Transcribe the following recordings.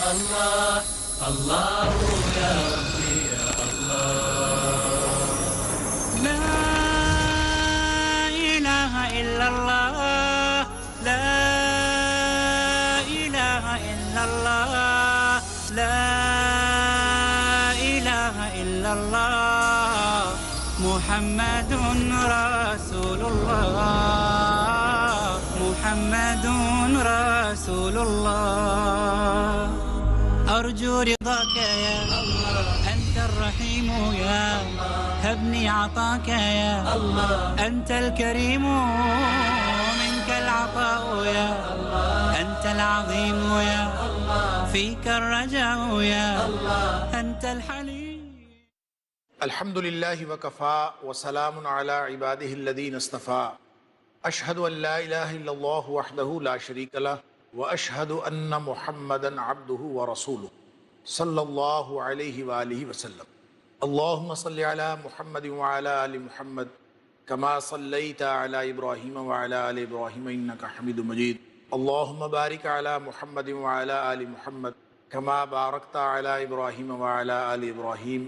الله الله يا ربي يا الله. لا إله إلا الله، لا إله إلا الله، لا إله إلا الله، محمد رسول الله، محمد رسول الله. أرجو رضاك يا الله، أنت الرحيم يا الله، هبني عطاك يا الله، أنت الكريم منك العطاء يا الله، أنت العظيم يا الله، فيك الرجاء يا الله، أنت الحليم. الحمد للہ وکفا وسلام علی عبادہ الذین اصطفیٰ، اشہد ان لا الہ الا اللہ وحدہ لا شریک لہ واشہد ان محمدا عبدہ ورسولہ صلی اللہ علیہ وآلہ وسلم. اللہم صلی علی محمد وعلی آل محمد کما صلیت علی ابراہیم وعلی آل ابراہیم انک حمید مجید. اللہم بارک علی محمد وعلی آل محمد کما بارکت علی ابراہیم وعلی آل ابراہیم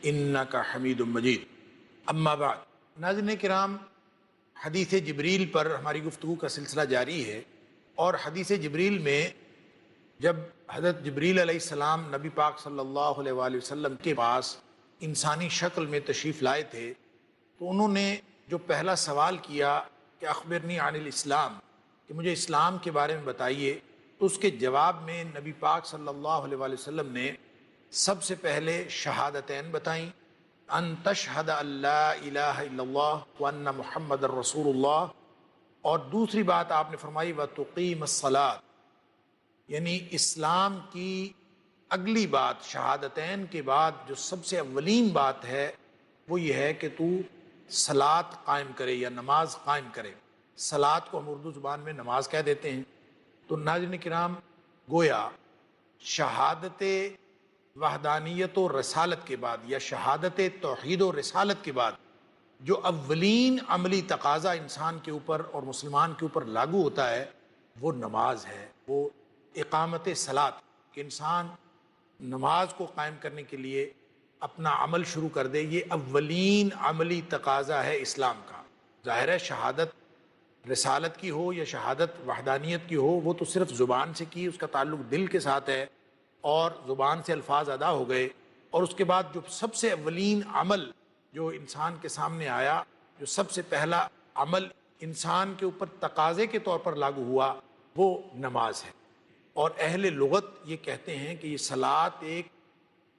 انکا حمید مجید. اما بعد، ناظرین کرام، حدیث جبریل پر ہماری گفتگو کا سلسلہ جاری ہے، اور حدیث جبریل میں جب حضرت جبریل علیہ السلام نبی پاک صلی اللہ علیہ وآلہ وسلم کے پاس انسانی شکل میں تشریف لائے تھے، تو انہوں نے جو پہلا سوال کیا کہ اخبرنی عن الاسلام، کہ مجھے اسلام کے بارے میں بتائیے، تو اس کے جواب میں نبی پاک صلی اللہ علیہ وآلہ وسلم نے سب سے پہلے شہادتین بتائیں، ان تشہد ان لا الہ الا اللہ وان محمد رسول اللہ، اور دوسری بات آپ نے فرمائی وتقیم الصلاۃ، یعنی اسلام کی اگلی بات شہادتین کے بعد جو سب سے اولین بات ہے وہ یہ ہے کہ تو صلاۃ قائم کرے یا نماز قائم کرے. صلاۃ کو ہم اردو زبان میں نماز کہہ دیتے ہیں. تو ناظرین کرام، گویا شہادت وحدانیت و رسالت کے بعد یا شہادت توحید و رسالت کے بعد جو اولین عملی تقاضا انسان کے اوپر اور مسلمان کے اوپر لاگو ہوتا ہے وہ نماز ہے، وہ اقامت صلاۃ، کہ انسان نماز کو قائم کرنے کے لیے اپنا عمل شروع کر دے. یہ اولین عملی تقاضا ہے اسلام کا. ظاہر ہے شہادت رسالت کی ہو یا شہادت وحدانیت کی ہو، وہ تو صرف زبان سے کی، اس کا تعلق دل کے ساتھ ہے اور زبان سے الفاظ ادا ہو گئے. اور اس کے بعد جو سب سے اولین عمل جو انسان کے سامنے آیا، جو سب سے پہلا عمل انسان کے اوپر تقاضے کے طور پر لاگو ہوا، وہ نماز ہے. اور اہل لغت یہ کہتے ہیں کہ یہ صلاۃ ایک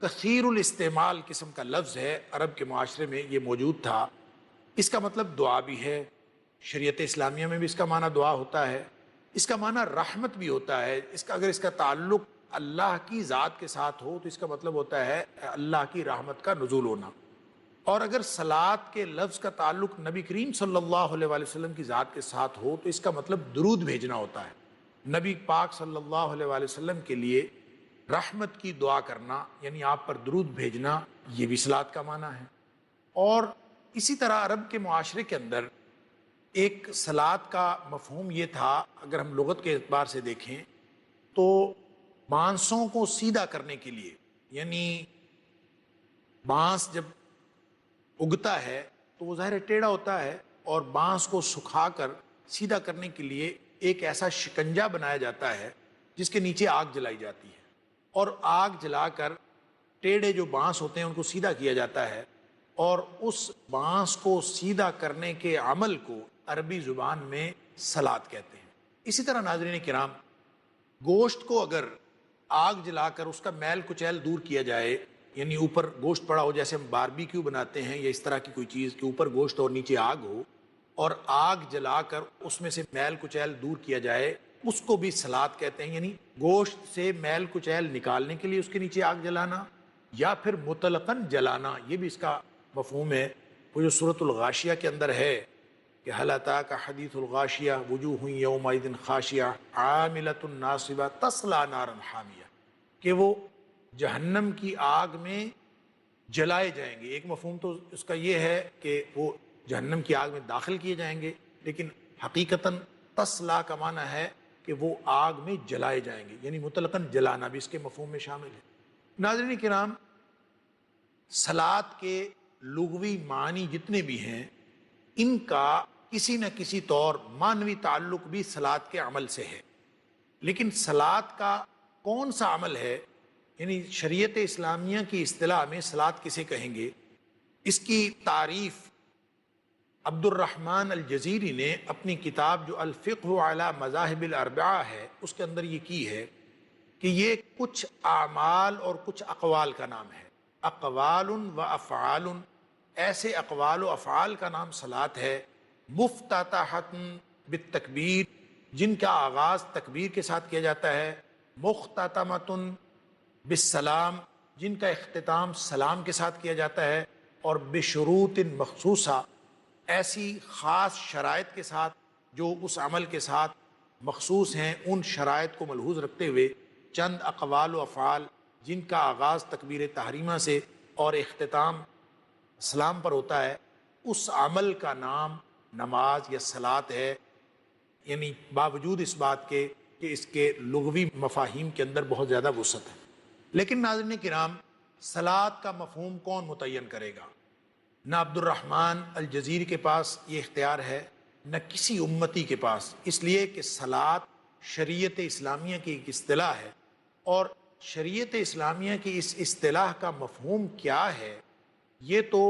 کثیر الاستعمال قسم کا لفظ ہے، عرب کے معاشرے میں یہ موجود تھا. اس کا مطلب دعا بھی ہے، شریعت اسلامیہ میں بھی اس کا معنی دعا ہوتا ہے، اس کا معنی رحمت بھی ہوتا ہے. اگر اس کا تعلق اللہ کی ذات کے ساتھ ہو تو اس کا مطلب ہوتا ہے اللہ کی رحمت کا نزول ہونا. اور اگر صلاۃ کے لفظ کا تعلق نبی کریم صلی اللہ علیہ وآلہ وسلم کی ذات کے ساتھ ہو تو اس کا مطلب درود بھیجنا ہوتا ہے. نبی پاک صلی اللہ علیہ وآلہ وسلم کے لیے رحمت کی دعا کرنا، یعنی آپ پر درود بھیجنا، یہ بھی صلاۃ کا معنی ہے. اور اسی طرح عرب کے معاشرے کے اندر ایک صلاۃ کا مفہوم یہ تھا، اگر ہم لغت کے اعتبار سے دیکھیں تو بانسوں کو سیدھا کرنے کے لیے، یعنی بانس جب اگتا ہے تو وہ ظاہر ٹیڑھا ہوتا ہے، اور بانس کو سکھا کر سیدھا کرنے کے لیے ایک ایسا شکنجا بنایا جاتا ہے جس کے نیچے آگ جلائی جاتی ہے، اور آگ جلا کر ٹیڑھے جو بانس ہوتے ہیں ان کو سیدھا کیا جاتا ہے. اور اس بانس کو سیدھا کرنے کے عمل کو عربی زبان میں صلاۃ کہتے ہیں. اسی طرح ناظرین کرام، گوشت کو اگر آگ جلا کر اس کا میل کچیل دور کیا جائے، یعنی اوپر گوشت پڑا ہو، جیسے ہم باربیکیو بناتے ہیں یا اس طرح کی کوئی چیز کہ اوپر گوشت اور نیچے آگ ہو، اور آگ جلا کر اس میں سے میل کچیل دور کیا جائے، اس کو بھی صلاۃ کہتے ہیں. یعنی گوشت سے میل کچیل نکالنے کے لیے اس کے نیچے آگ جلانا، یا پھر مطلقاً جلانا، یہ بھی اس کا مفہوم ہے. وہ جو سورۃ الغاشیہ کے اندر ہے کہ هل اتاک حدیث الغاشیہ وجوہ یومئذ خاشعہ عاملۃ ناصبہ تصلی نارا حامیہ، کہ وہ جہنم کی آگ میں جلائے جائیں گے. ایک مفہوم تو اس کا یہ ہے کہ وہ جہنم کی آگ میں داخل کیے جائیں گے، لیکن حقیقتاً تصلا کا معنی ہے کہ کہ وہ آگ میں جلائے جائیں گے، یعنی مطلقاً جلانا بھی اس کے مفہوم میں شامل ہے۔ ناظرین کرام، صلاۃ کے لغوی معنی جتنے بھی ہیں ان کا کسی نہ کسی طور معنوی تعلق بھی صلاۃ کے عمل سے ہے، لیکن صلاۃ کا کون سا عمل ہے، یعنی شریعت اسلامیہ کی اصطلاح میں صلاۃ کسے کہیں گے، اس کی تعریف عبد الرحمن الجزیری نے اپنی کتاب جو الفقہ علی مذاہب الاربعہ ہے اس کے اندر یہ کی ہے کہ یہ کچھ اعمال اور کچھ اقوال کا نام ہے۔ اقوال و افعال، ایسے اقوال و افعال کا نام صلاۃ ہے، مفتتحۃ بالتکبیر، جن کا آغاز تکبیر کے ساتھ کیا جاتا ہے، مختتمۃ بالسلام، جن کا اختتام سلام کے ساتھ کیا جاتا ہے، اور بشروط مخصوصہ، ایسی خاص شرائط کے ساتھ جو اس عمل کے ساتھ مخصوص ہیں، ان شرائط کو ملحوظ رکھتے ہوئے چند اقوال و افعال جن کا آغاز تکبیر تحریمہ سے اور اختتام سلام پر ہوتا ہے، اس عمل کا نام نماز یا صلاۃ ہے، یعنی باوجود اس بات کے کہ اس کے لغوی مفاہیم کے اندر بہت زیادہ وسعت ہے۔ لیکن ناظرین کرام، صلاۃ کا مفہوم کون متعین کرے گا؟ نہ عبد الرحمن الجزیری کے پاس یہ اختیار ہے، نہ کسی امتی کے پاس، اس لیے کہ صلاۃ شریعت اسلامیہ کی ایک اصطلاح ہے، اور شریعت اسلامیہ کی اس اصطلاح کا مفہوم کیا ہے یہ تو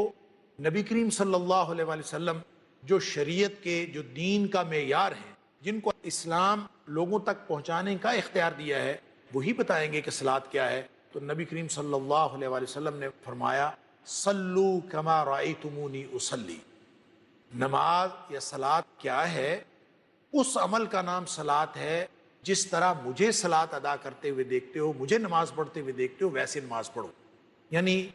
نبی کریم صلی اللہ علیہ وآلہ وسلم جو شریعت کے جو دین کا معیار ہیں، جن کو اسلام لوگوں تک پہنچانے کا اختیار دیا ہے، وہی بتائیں گے کہ صلاۃ کیا ہے۔ تو نبی کریم صلی اللہ علیہ وآلہ وسلم نے فرمایا صلو کما رأیتمونی اصلی، نماز یا صلاۃ کیا ہے؟ اس عمل کا نام صلاۃ ہے جس طرح مجھے صلاۃ ادا کرتے ہوئے دیکھتے ہو، مجھے نماز پڑھتے ہوئے دیکھتے ہو، ویسے نماز پڑھو۔ یعنی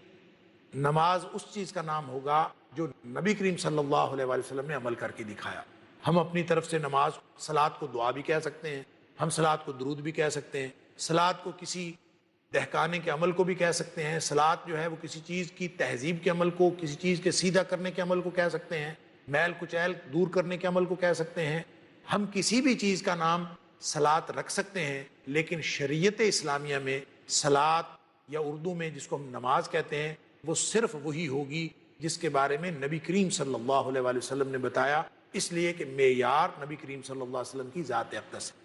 نماز اس چیز کا نام ہوگا جو نبی کریم صلی اللہ علیہ وآلہ وسلم نے عمل کر کے دکھایا۔ ہم اپنی طرف سے نماز صلاۃ کو دعا بھی کہہ سکتے ہیں، ہم صلاۃ کو درود بھی کہہ سکتے ہیں، صلاۃ کو کسی دہکانے کے عمل کو بھی کہہ سکتے ہیں، صلاۃ جو ہے وہ کسی چیز کی تہذیب کے عمل کو، کسی چیز کے سیدھا کرنے کے عمل کو کہہ سکتے ہیں، میل کچیل دور کرنے کے عمل کو کہہ سکتے ہیں۔ ہم کسی بھی چیز کا نام صلاۃ رکھ سکتے ہیں، لیکن شریعت اسلامیہ میں صلاۃ یا اردو میں جس کو ہم نماز کہتے ہیں وہ صرف وہی ہوگی جس کے بارے میں نبی کریم صلی اللہ علیہ وآلہ وسلم نے بتایا، اس لیے کہ معیار نبی کریم صلی اللہ علیہ وسلم کی ذات اقدس ہے۔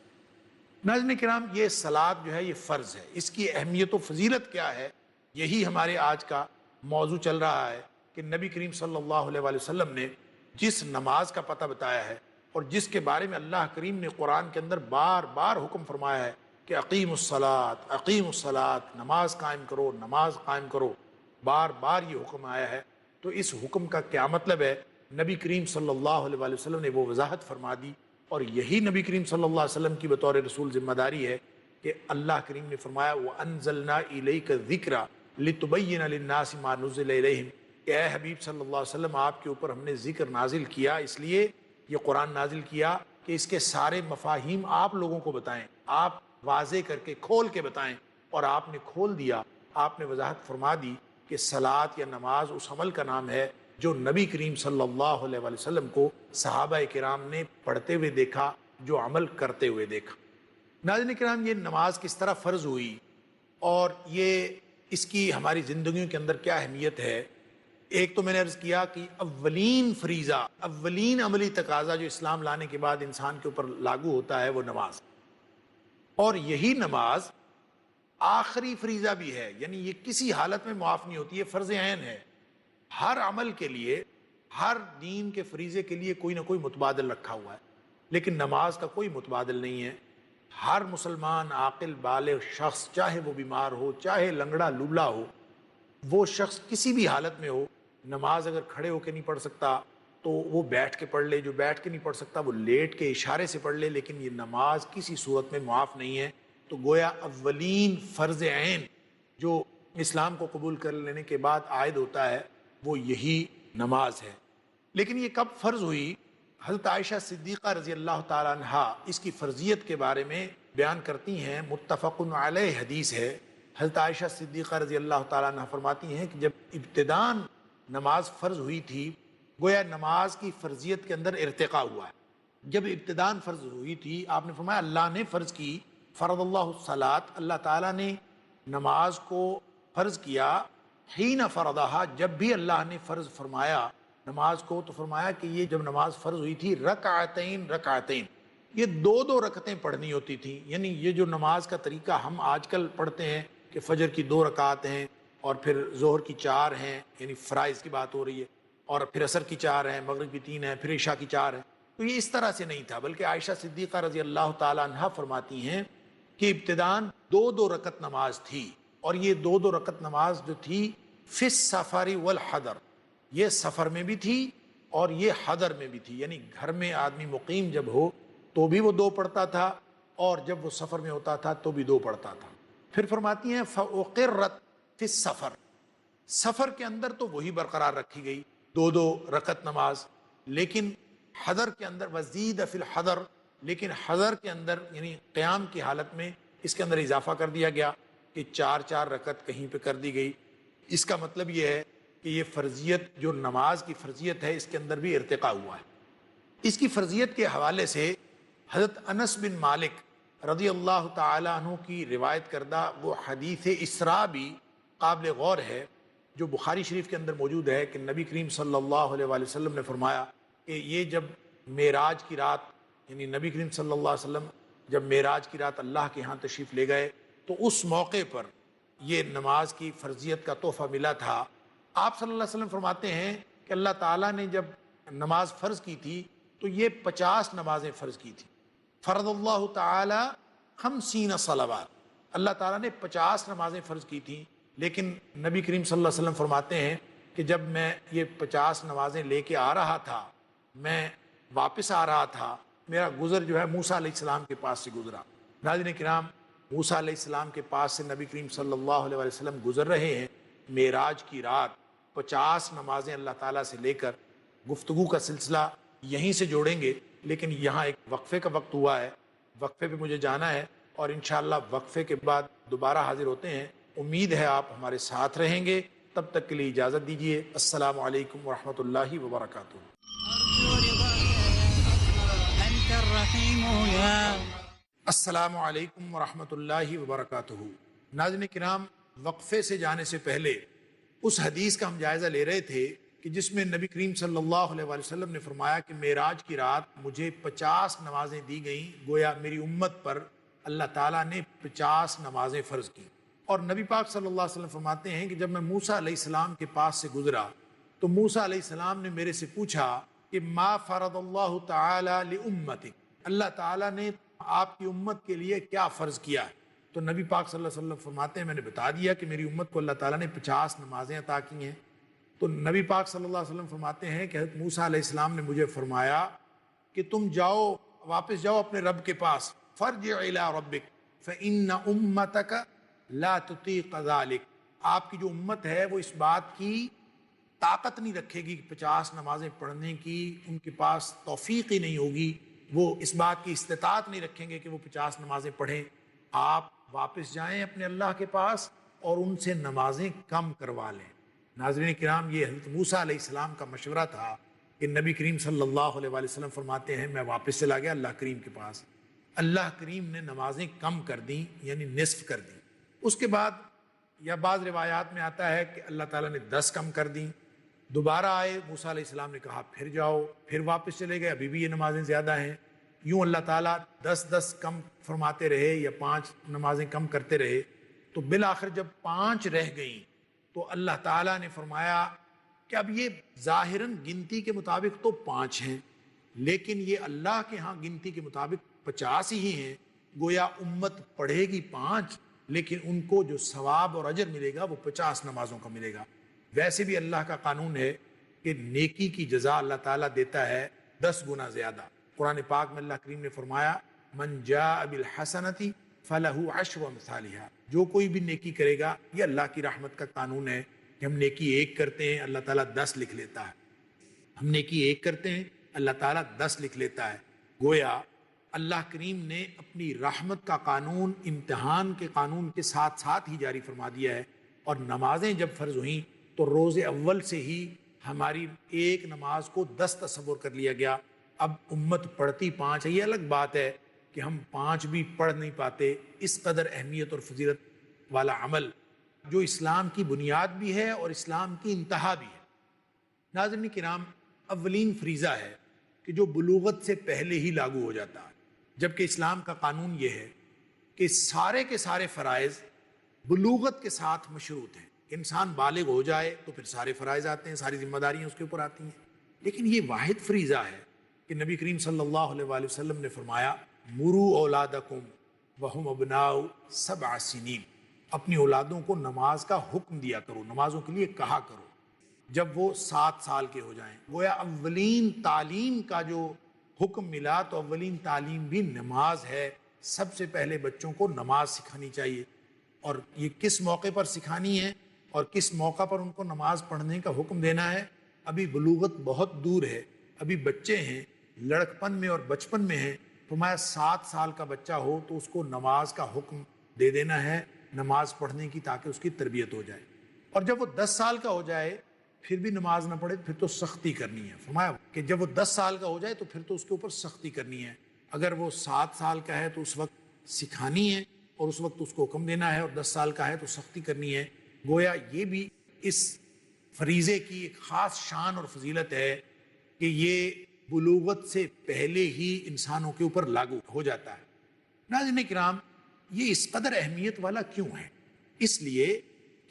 ناظرین کرام، یہ صلاۃ جو ہے یہ فرض ہے، اس کی اہمیت و فضیلت کیا ہے یہی ہمارے آج کا موضوع چل رہا ہے کہ نبی کریم صلی اللہ علیہ وآلہ وسلم نے جس نماز کا پتہ بتایا ہے اور جس کے بارے میں اللہ کریم نے قرآن کے اندر بار بار حکم فرمایا ہے کہ اقیم الصلاۃ اقیم الصلاۃ، نماز قائم کرو نماز قائم کرو، بار بار یہ حکم آیا ہے، تو اس حکم کا کیا مطلب ہے؟ نبی کریم صلی اللہ علیہ وآلہ وسلم نے وہ وضاحت فرما دی، اور یہی نبی کریم صلی اللہ علیہ وسلم کی بطور رسول ذمہ داری ہے کہ اللہ کریم نے فرمایا وَأَنزَلْنَا إِلَيْكَ الذِّكْرَ لِتُبَيِّنَ لِلنَّاسِ مَا نُزِّلَ إِلَيْهِمْ، کہ اے حبیب صلی اللہ علیہ وسلم آپ کے اوپر ہم نے ذکر نازل کیا، اس لیے یہ قرآن نازل کیا کہ اس کے سارے مفاہیم آپ لوگوں کو بتائیں، آپ واضح کر کے کھول کے بتائیں، اور آپ نے کھول دیا، آپ نے وضاحت فرما دی کہ صلاۃ یا نماز اس عمل کا نام ہے جو نبی کریم صلی اللہ علیہ وآلہ وسلم کو صحابہ کرام نے پڑھتے ہوئے دیکھا، جو عمل کرتے ہوئے دیکھا۔ ناظرین کرام، یہ نماز کس طرح فرض ہوئی اور یہ اس کی ہماری زندگیوں کے اندر کیا اہمیت ہے؟ ایک تو میں نے عرض کیا کہ اولین فریضہ، اولین عملی تقاضا جو اسلام لانے کے بعد انسان کے اوپر لاگو ہوتا ہے وہ نماز، اور یہی نماز آخری فریضہ بھی ہے، یعنی یہ کسی حالت میں معاف نہیں ہوتی، یہ فرض عین ہے۔ ہر عمل کے لیے، ہر دین کے فریضے کے لیے کوئی نہ کوئی متبادل رکھا ہوا ہے، لیکن نماز کا کوئی متبادل نہیں ہے۔ ہر مسلمان عاقل بالغ شخص، چاہے وہ بیمار ہو، چاہے لنگڑا لولا ہو، وہ شخص کسی بھی حالت میں ہو، نماز اگر کھڑے ہو کے نہیں پڑھ سکتا تو وہ بیٹھ کے پڑھ لے، جو بیٹھ کے نہیں پڑھ سکتا وہ لیٹ کے اشارے سے پڑھ لے، لیکن یہ نماز کسی صورت میں معاف نہیں ہے۔ تو گویا اولین فرض عین جو اسلام کو قبول کر لینے کے بعد عائد ہوتا ہے وہ یہی نماز ہے۔ لیکن یہ کب فرض ہوئی؟ حضرت عائشہ صدیقہ رضی اللہ تعالیٰ عنہا اس کی فرضیت کے بارے میں بیان کرتی ہیں، متفق علیہ حدیث ہے۔ حضرت عائشہ صدیقہ رضی اللہ تعالیٰ عنہ فرماتی ہیں کہ جب ابتداءً نماز فرض ہوئی تھی، گویا نماز کی فرضیت کے اندر ارتقاء ہوا ہے، جب ابتداً فرض ہوئی تھی آپ نے فرمایا اللہ نے فرض کی، فرض اللہ الصلاۃ، اللہ تعالیٰ نے نماز کو فرض کیا، حین فرضہا، جب بھی اللہ نے فرض فرمایا نماز کو تو فرمایا کہ یہ جب نماز فرض ہوئی تھی رکعتین رکعتین، یہ دو دو رکعتیں پڑھنی ہوتی تھیں. یعنی یہ جو نماز کا طریقہ ہم آج کل پڑھتے ہیں کہ فجر کی 2 رکعت ہیں اور پھر ظہر کی 4 ہیں، یعنی فرائض کی بات ہو رہی ہے، اور پھر عصر کی 4 ہیں، مغرب کی 3 ہیں، پھر عشاء کی 4 ہیں. تو یہ اس طرح سے نہیں تھا، بلکہ عائشہ صدیقہ رضی اللہ تعالی عنہا فرماتی ہیں کہ ابتداً 2 رکعت نماز تھی، اور یہ 2 رکعت نماز جو تھی فی السفر والحضر، یہ سفر میں بھی تھی اور یہ حضر میں بھی تھی. یعنی گھر میں آدمی مقیم جب ہو تو بھی وہ 2 پڑھتا تھا، اور جب وہ سفر میں ہوتا تھا تو بھی 2 پڑھتا تھا. پھر فرماتی ہیں فَأُقِرَّتْ فِي السَّفَرِ، سفر کے اندر تو وہی برقرار رکھی گئی 2 رکعت نماز، لیکن حضر کے اندر وزید فی الحضر، لیکن حضر کے اندر یعنی قیام کی حالت میں اس کے اندر اضافہ کر دیا گیا کہ 4 رکعت کہیں پہ کر دی گئی. اس کا مطلب یہ ہے کہ یہ فرضیت جو نماز کی فرضیت ہے اس کے اندر بھی ارتقاء ہوا ہے. اس کی فرضیت کے حوالے سے حضرت انس بن مالک رضی اللہ تعالیٰ عنہ کی روایت کردہ وہ حدیث اسراء بھی قابل غور ہے، جو بخاری شریف کے اندر موجود ہے کہ نبی کریم صلی اللہ علیہ وآلہ وسلم نے فرمایا کہ یہ جب معراج کی رات، یعنی نبی کریم صلی اللہ علیہ وسلم جب معراج کی رات اللہ کے ہاں تشریف لے گئے تو اس موقع پر یہ نماز کی فرضیت کا تحفہ ملا تھا. آپ صلی اللہ علیہ وسلم فرماتے ہیں کہ اللہ تعالیٰ نے جب نماز فرض کی تھی تو یہ 50 نمازیں فرض کی تھی. فرض اللہ تعالیٰ 50 صلوات، اللہ تعالیٰ نے 50 نمازیں فرض کی تھیں، لیکن نبی کریم صلی اللہ علیہ وسلم فرماتے ہیں کہ جب میں یہ 50 نمازیں لے کے آ رہا تھا، میں واپس آ رہا تھا، میرا گزر جو ہے موسیٰ علیہ السلام کے پاس سے گزرا. ناظرین کرام، موسیٰ علیہ السلام کے پاس سے نبی کریم صلی اللہ علیہ وسلم گزر رہے ہیں معراج کی رات. 50 نمازیں اللہ تعالیٰ سے لے کر گفتگو کا سلسلہ یہیں سے جوڑیں گے، لیکن یہاں ایک وقفے کا وقت ہوا ہے، وقفے پہ مجھے جانا ہے، اور انشاءاللہ وقفے کے بعد دوبارہ حاضر ہوتے ہیں. امید ہے آپ ہمارے ساتھ رہیں گے. تب تک کے لیے اجازت دیجیے. السلام علیکم ورحمۃ اللہ وبرکاتہ. أنت الرحيم يا السلام علیکم ورحمۃ اللہ وبرکاتہ. ناظرین کرام، وقفے سے جانے سے پہلے اس حدیث کا ہم جائزہ لے رہے تھے کہ جس میں نبی کریم صلی اللہ علیہ وآلہ وسلم نے فرمایا کہ معراج کی رات مجھے 50 نمازیں دی گئیں، گویا میری امت پر اللہ تعالیٰ نے 50 نمازیں فرض کی. اور نبی پاک صلی اللہ علیہ وسلم فرماتے ہیں کہ جب میں موسیٰ علیہ السلام کے پاس سے گزرا تو موسیٰ علیہ السلام نے میرے سے پوچھا کہ ما فرض اللہ تعالیٰ لأمتک، اللہ تعالیٰ نے آپ کی امت کے لیے کیا فرض کیا ہے؟ تو نبی پاک صلی اللہ علیہ وسلم فرماتے ہیں میں نے بتا دیا کہ میری امت کو اللہ تعالیٰ نے 50 نمازیں عطا کی ہیں. تو نبی پاک صلی اللہ علیہ وسلم فرماتے ہیں کہ حضرت موسیٰ علیہ السلام نے مجھے فرمایا کہ تم جاؤ، واپس جاؤ اپنے رب کے پاس، فرجع الی ربک فإن امتک لا تطیق ذلک، آپ کی جو امت ہے وہ اس بات کی طاقت نہیں رکھے گی کہ 50 نمازیں پڑھنے کی، ان کے پاس توفیق ہی نہیں ہوگی، وہ اس بات کی استطاعت نہیں رکھیں گے کہ وہ 50 نمازیں پڑھیں. آپ واپس جائیں اپنے اللہ کے پاس اور ان سے نمازیں کم کروا لیں. ناظرین کرام، یہ حضرت موسیٰ علیہ السلام کا مشورہ تھا کہ نبی کریم صلی اللہ علیہ وآلہ وسلم فرماتے ہیں میں واپس چلا گیا اللہ کریم کے پاس، اللہ کریم نے نمازیں کم کر دیں، یعنی نصف کر دیں. اس کے بعد یا بعض روایات میں آتا ہے کہ اللہ تعالیٰ نے 10 کم کر دیں. دوبارہ آئے موسیٰ علیہ السلام نے کہا پھر جاؤ، پھر واپس چلے گئے، ابھی بھی یہ نمازیں زیادہ ہیں. یوں اللہ تعالیٰ 10 کم فرماتے رہے یا 5 نمازیں کم کرتے رہے. تو بالآخر جب 5 رہ گئیں تو اللہ تعالیٰ نے فرمایا کہ اب یہ ظاہراً گنتی کے مطابق تو 5 ہیں، لیکن یہ اللہ کے ہاں گنتی کے مطابق 50 ہی ہیں. گویا امت پڑھے گی 5، لیکن ان کو جو ثواب اور اجر ملے گا وہ 50 نمازوں کا ملے گا. ویسے بھی اللہ کا قانون ہے کہ نیکی کی جزا اللہ تعالیٰ دیتا ہے 10 گنا زیادہ. قرآن پاک میں اللہ کریم نے فرمایا من جاء بالحسنۃ فلہ 10 امثالھا، جو کوئی بھی نیکی کرے گا، یہ اللہ کی رحمت کا قانون ہے کہ ہم نیکی 1 کرتے ہیں اللہ تعالیٰ 10 لکھ لیتا ہے. ہم نیکی 1 کرتے ہیں اللہ تعالیٰ 10 لکھ لیتا ہے. گویا اللہ کریم نے اپنی رحمت کا قانون امتحان کے قانون کے ساتھ ساتھ ہی جاری فرما دیا ہے. اور نمازیں جب فرض ہوئیں تو روز اول سے ہی ہماری ایک نماز کو 10 تصور کر لیا گیا، اب امت پڑھتی 5 ہے، یہ الگ بات ہے کہ ہم 5 بھی پڑھ نہیں پاتے، اس قدر اہمیت اور فضیلت والا عمل جو اسلام کی بنیاد بھی ہے اور اسلام کی انتہا بھی ہے۔ ناظرین کرام، اولین فریضہ ہے کہ جو بلوغت سے پہلے ہی لاگو ہو جاتا ہے، جبکہ اسلام کا قانون یہ ہے کہ سارے کے سارے فرائض بلوغت کے ساتھ مشروط ہیں۔ انسان بالغ ہو جائے تو پھر سارے فرائض آتے ہیں، ساری ذمہ داریاں اس کے اوپر آتی ہیں۔ لیکن یہ واحد فریضہ ہے کہ نبی کریم صلی اللہ علیہ وآلہ وسلم نے فرمایا مرو اولادکم وہم ابناء 7 سنین، اپنی اولادوں کو نماز کا حکم دیا کرو، نمازوں کے لیے کہا کرو جب وہ 7 سال کے ہو جائیں۔ گویا اولین تعلیم کا جو حکم ملا تو اولین تعلیم بھی نماز ہے۔ سب سے پہلے بچوں کو نماز سکھانی چاہیے، اور یہ کس موقع پر سکھانی ہے اور کس موقع پر ان کو نماز پڑھنے کا حکم دینا ہے؟ ابھی بلوغت بہت دور ہے، ابھی بچے ہیں، لڑکپن میں اور بچپن میں ہیں۔ فرمایا 7 سال کا بچہ ہو تو اس کو نماز کا حکم دے دینا ہے، نماز پڑھنے کی، تاکہ اس کی تربیت ہو جائے۔ اور جب وہ 10 سال کا ہو جائے پھر بھی نماز نہ پڑھے پھر تو سختی کرنی ہے۔ فرمایا کہ جب وہ 10 سال کا ہو جائے تو پھر تو اس کے اوپر سختی کرنی ہے۔ اگر وہ 7 سال کا ہے تو اس وقت سکھانی ہے اور اس وقت اس کو حکم دینا ہے، اور 10 سال کا ہے تو سختی کرنی ہے۔ گویا یہ بھی اس فریضے کی ایک خاص شان اور فضیلت ہے کہ یہ بلوغت سے پہلے ہی انسانوں کے اوپر لاگو ہو جاتا ہے۔ ناظرین کرام، یہ اس قدر اہمیت والا کیوں ہے؟ اس لیے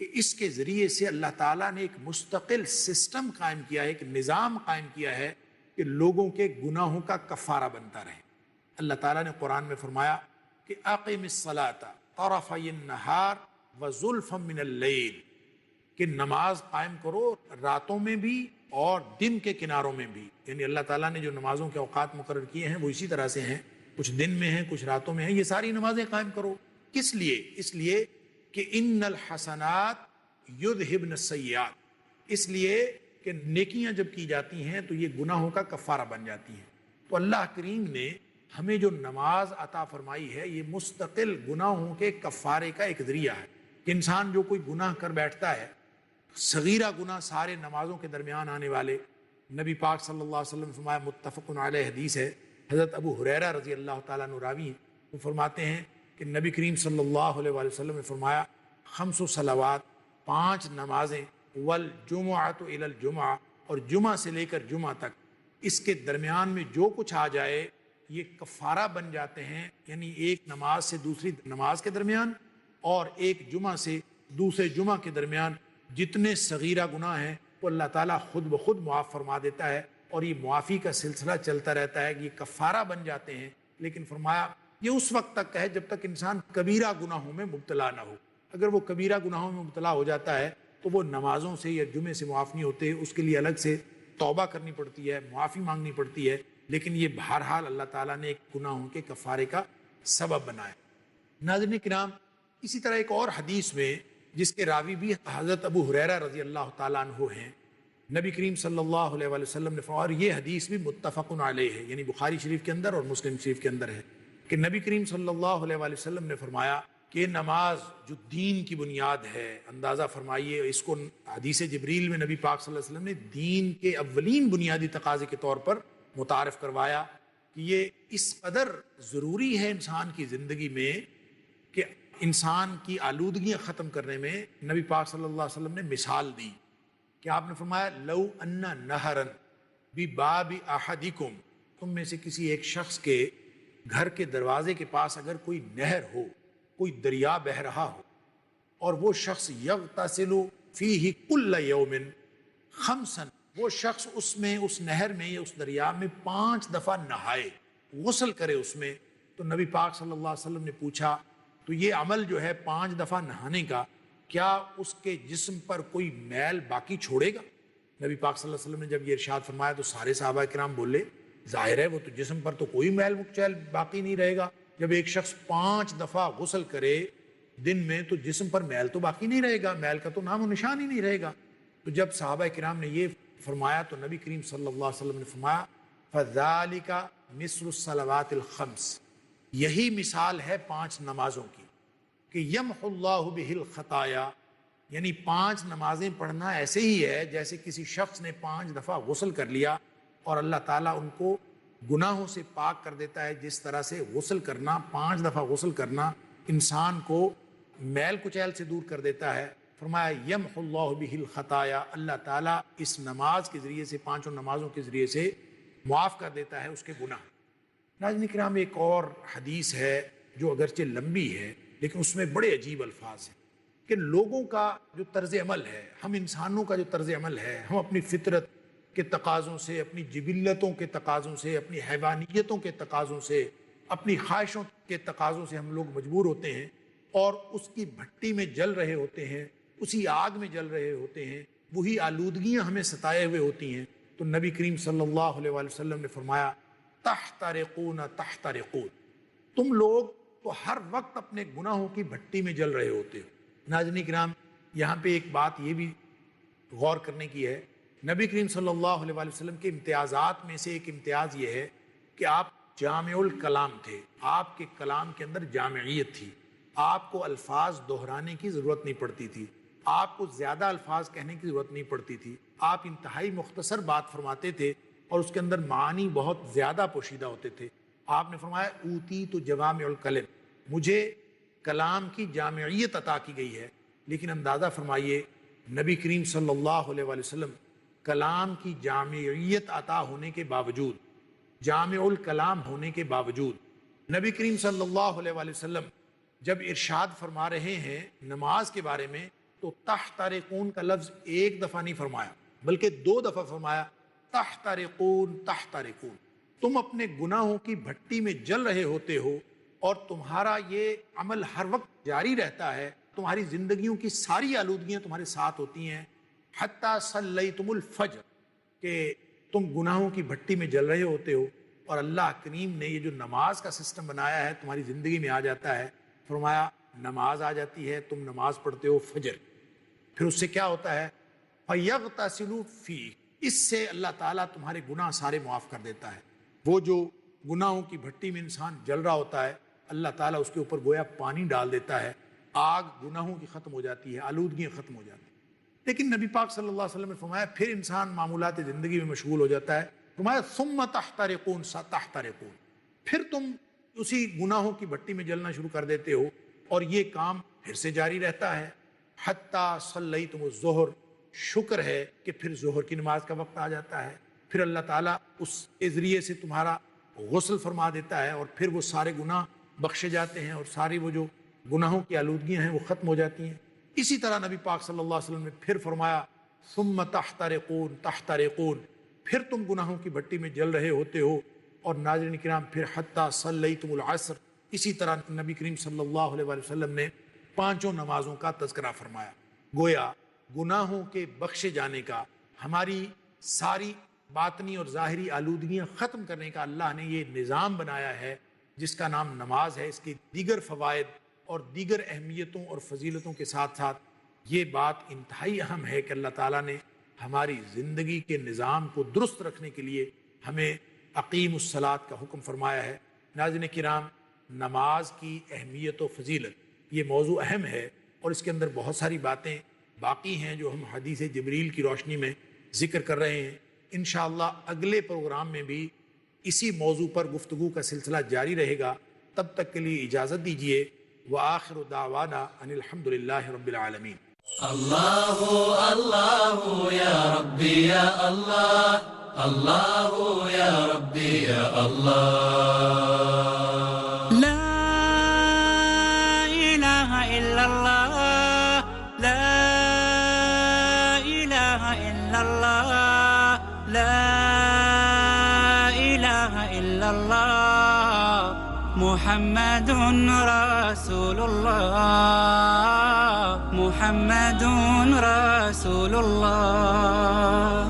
کہ اس کے ذریعے سے اللہ تعالیٰ نے ایک مستقل سسٹم قائم کیا ہے، ایک نظام قائم کیا ہے کہ لوگوں کے گناہوں کا کفارہ بنتا رہے۔ اللہ تعالیٰ نے قرآن میں فرمایا کہ اقم الصلاۃ طرفی النہار وزلفا من اللیل، کہ نماز قائم کرو راتوں میں بھی اور دن کے کناروں میں بھی۔ یعنی اللہ تعالیٰ نے جو نمازوں کے اوقات مقرر کیے ہیں وہ اسی طرح سے ہیں، کچھ دن میں ہیں کچھ راتوں میں ہیں، یہ ساری نمازیں قائم کرو۔ کس لیے؟ اس لیے کہ ان الحسنات یذہبن السیئات، اس لیے کہ نیکیاں جب کی جاتی ہیں تو یہ گناہوں کا کفارہ بن جاتی ہیں۔ تو اللہ کریم نے ہمیں جو نماز عطا فرمائی ہے یہ مستقل گناہوں کے کفارے کا ایک ذریعہ ہے کہ انسان جو کوئی گناہ کر بیٹھتا ہے، صغیرہ گناہ سارے نمازوں کے درمیان آنے والے، نبی پاک صلی اللہ علیہ وسلم فرمایا، متفق علیہ حدیث ہے، حضرت ابو ہریرہ رضی اللہ تعالیٰ عنہ راوی ہیں، وہ فرماتے ہیں کہ نبی کریم صلی اللہ علیہ وآلہ وسلم نے فرمایا 5 صلوات، 5 نمازیں، والجمعۃ الی الجمعہ، اور جمعہ سے لے کر جمعہ تک، اس کے درمیان میں جو کچھ آ جائے یہ کفارہ بن جاتے ہیں۔ یعنی ایک نماز سے دوسری نماز کے درمیان اور ایک جمعہ سے دوسرے جمعہ کے درمیان جتنے صغیرہ گناہ ہیں وہ اللہ تعالیٰ خود بخود معاف فرما دیتا ہے، اور یہ معافی کا سلسلہ چلتا رہتا ہے کہ یہ کفارہ بن جاتے ہیں۔ لیکن فرمایا یہ اس وقت تک ہے جب تک انسان کبیرہ گناہوں میں مبتلا نہ ہو۔ اگر وہ کبیرہ گناہوں میں مبتلا ہو جاتا ہے تو وہ نمازوں سے یا جمعے سے معاف نہیں ہوتے، اس کے لیے الگ سے توبہ کرنی پڑتی ہے، معافی مانگنی پڑتی ہے۔ لیکن یہ بہرحال اللہ تعالیٰ نے ایک گناہوں کے کفارے کا سبب بنایا۔ ناظرین کرام، اسی طرح ایک اور حدیث میں جس کے راوی بھی حضرت ابو ہریرہ رضی اللہ تعالیٰ عنہ ہیں، نبی کریم صلی اللہ علیہ وآلہ وسلم نے فرمایا، اور یہ حدیث بھی متفق علیہ ہے، یعنی بخاری شریف کے اندر اور مسلم شریف کے اندر ہے، کہ نبی کریم صلی اللہ علیہ وآلہ وسلم نے فرمایا کہ نماز جو دین کی بنیاد ہے، اندازہ فرمائیے اس کو حدیث جبریل میں نبی پاک صلی اللہ علیہ وسلم نے دین کے اولین بنیادی تقاضے کے طور پر متعارف کروایا کہ یہ اس قدر ضروری ہے انسان کی زندگی میں کہ انسان کی آلودگیاں ختم کرنے میں نبی پاک صلی اللہ علیہ وسلم نے مثال دی کہ آپ نے فرمایا لو ان نہرن بباب احدکم، تم میں سے کسی ایک شخص کے گھر کے دروازے کے پاس اگر کوئی نہر ہو، کوئی دریا بہہ رہا ہو، اور وہ شخص یغتسل فیہ کل یوم خمسا، وہ شخص اس میں، اس نہر میں یا اس دریا میں 5 دفعہ نہائے، غسل کرے اس میں، تو نبی پاک صلی اللہ علیہ وسلم نے پوچھا تو یہ عمل جو ہے 5 دفعہ نہانے کا، کیا اس کے جسم پر کوئی میل باقی چھوڑے گا؟ نبی پاک صلی اللہ علیہ وسلم نے جب یہ ارشاد فرمایا تو سارے صحابہ کرام بولے ظاہر ہے وہ تو جسم پر تو کوئی میل مکچیل باقی نہیں رہے گا، جب ایک شخص 5 دفعہ غسل کرے دن میں تو جسم پر میل تو باقی نہیں رہے گا، میل کا تو نام و نشان ہی نہیں رہے گا۔ تو جب صحابہ کرام نے یہ فرمایا تو نبی کریم صلی اللہ علیہ وسلم نے فرمایا فَذَلِكَ مِثْلُ الصَّلَوَاتِ الْخَمْسِ، یہی مثال ہے 5 نمازوں کی کہ یمحو اللہ بہ الخطایا، یعنی 5 نمازیں پڑھنا ایسے ہی ہے جیسے کسی شخص نے 5 دفعہ غسل کر لیا اور اللہ تعالیٰ ان کو گناہوں سے پاک کر دیتا ہے، جس طرح سے غسل کرنا، 5 دفعہ غسل کرنا انسان کو میل کچیل سے دور کر دیتا ہے۔ فرمایا یمحو اللہ بہ الخطایا، اللہ تعالیٰ اس نماز کے ذریعے سے، 5 نمازوں کے ذریعے سے معاف کر دیتا ہے اس کے گناہ۔ ناظرین کرام، ایک اور حدیث ہے جو اگرچہ لمبی ہے لیکن اس میں بڑے عجیب الفاظ ہیں کہ لوگوں کا جو طرز عمل ہے، ہم انسانوں کا جو طرز عمل ہے، ہم اپنی فطرت کے تقاضوں سے، اپنی جبلتوں کے تقاضوں سے، اپنی حیوانیتوں کے تقاضوں سے، اپنی خواہشوں کے تقاضوں سے ہم لوگ مجبور ہوتے ہیں اور اس کی بھٹی میں جل رہے ہوتے ہیں، اسی آگ میں جل رہے ہوتے ہیں، وہی آلودگیاں ہمیں ستائے ہوئے ہوتی ہیں۔ تو نبی کریم صلی اللہ علیہ وآلہ وسلم نے فرمایا تحترقون تحترقون، تم لوگ تو ہر وقت اپنے گناہوں کی بھٹی میں جل رہے ہوتے ہو۔ ناظرین کرام، یہاں پہ ایک بات یہ بھی غور کرنے کی ہے، نبی کریم صلی اللہ علیہ وآلہ وسلم کے امتیازات میں سے ایک امتیاز یہ ہے کہ آپ جامع الکلام تھے، آپ کے کلام کے اندر جامعیت تھی، آپ کو الفاظ دہرانے کی ضرورت نہیں پڑتی تھی، آپ کو زیادہ الفاظ کہنے کی ضرورت نہیں پڑتی تھی، آپ انتہائی مختصر بات فرماتے تھے اور اس کے اندر معانی بہت زیادہ پوشیدہ ہوتے تھے۔ آپ نے فرمایا اوتی تو جوامع الکلم، مجھے کلام کی جامعیت عطا کی گئی ہے۔ لیکن اندازہ فرمائیے، نبی کریم صلی اللہ علیہ وآلہ وسلم کلام کی جامعیت عطا ہونے کے باوجود، جامع الکلام ہونے کے باوجود، نبی کریم صلی اللہ علیہ وآلہ وسلم جب ارشاد فرما رہے ہیں نماز کے بارے میں تو تحترقون کا لفظ ایک دفعہ نہیں فرمایا بلکہ 2 دفعہ فرمایا، تحترقون تحترقون، تم اپنے گناہوں کی بھٹی میں جل رہے ہوتے ہو اور تمہارا یہ عمل ہر وقت جاری رہتا ہے، تمہاری زندگیوں کی ساری آلودگیاں تمہارے ساتھ ہوتی ہیں، حتیٰ صلیتم الفجر، کہ تم گناہوں کی بھٹی میں جل رہے ہوتے ہو اور اللہ کریم نے یہ جو نماز کا سسٹم بنایا ہے تمہاری زندگی میں آ جاتا ہے۔ فرمایا نماز آ جاتی ہے، تم نماز پڑھتے ہو فجر، پھر اس سے کیا ہوتا ہے، فَيَغْتَسِلُ فِيهِ، اس سے اللہ تعالیٰ تمہارے گناہ سارے معاف کر دیتا ہے۔ وہ جو گناہوں کی بھٹی میں انسان جل رہا ہوتا ہے، اللہ تعالیٰ اس کے اوپر گویا پانی ڈال دیتا ہے، آگ گناہوں کی ختم ہو جاتی ہے، آلودگیاں ختم ہو جاتی ہیں۔ لیکن نبی پاک صلی اللہ علیہ وسلم نے فرمایا پھر انسان معمولات زندگی میں مشغول ہو جاتا ہے، فرمایا ثم تحترقون تحترقون، پھر تم اسی گناہوں کی بھٹی میں جلنا شروع کر دیتے ہو اور یہ کام پھر سے جاری رہتا ہے، حتیٰ صلیتم الظہر، شکر ہے کہ پھر ظہر کی نماز کا وقت آ جاتا ہے، پھر اللہ تعالیٰ اس کے ذریعے سے تمہارا غسل فرما دیتا ہے اور پھر وہ سارے گناہ بخشے جاتے ہیں اور ساری وہ جو گناہوں کی آلودگیاں ہیں وہ ختم ہو جاتی ہیں۔ اسی طرح نبی پاک صلی اللہ علیہ وسلم نے پھر فرمایا ثم تحترقون تحترقون، پھر تم گناہوں کی بھٹی میں جل رہے ہوتے ہو۔ اور ناظرین کرام، پھر حتیٰ صلیتم العصر، اسی طرح نبی کریم صلی اللہ علیہ وآلہ وسلم نے 5 نمازوں کا تذکرہ فرمایا۔ گویا گناہوں کے بخشے جانے کا، ہماری ساری باطنی اور ظاہری آلودگیاں ختم کرنے کا اللہ نے یہ نظام بنایا ہے جس کا نام نماز ہے۔ اس کی دیگر فوائد اور دیگر اہمیتوں اور فضیلتوں کے ساتھ ساتھ یہ بات انتہائی اہم ہے کہ اللہ تعالیٰ نے ہماری زندگی کے نظام کو درست رکھنے کے لیے ہمیں اقیم الصلاۃ کا حکم فرمایا ہے۔ ناظرین کرام، نماز کی اہمیت و فضیلت یہ موضوع اہم ہے اور اس کے اندر بہت ساری باتیں باقی ہیں جو ہم حدیث جبریل کی روشنی میں ذکر کر رہے ہیں۔ انشاءاللہ اگلے پروگرام میں بھی اسی موضوع پر گفتگو کا سلسلہ جاری رہے گا۔ تب تک کے لیے اجازت دیجیے۔ وآخر دعوانا ان الحمدللہ رب العالمین۔ اللہ اللہ یا ربی یا اللہ، اللہ یا ربی یا اللہ، لا الہ الا اللہ، لا الہ الا اللہ، لا الہ الا اللہ، محمد رسول اللہ، محمد رسول اللہ،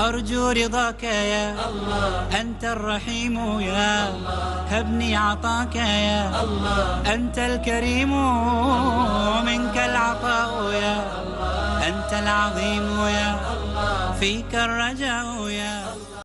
أرجو رضاك يا الله، أنت الرحيم يا الله، هبني عطاك يا الله، أنت الكريم منك العطاء يا الله، أنت العظيم يا الله، فيك الرجاء يا الله.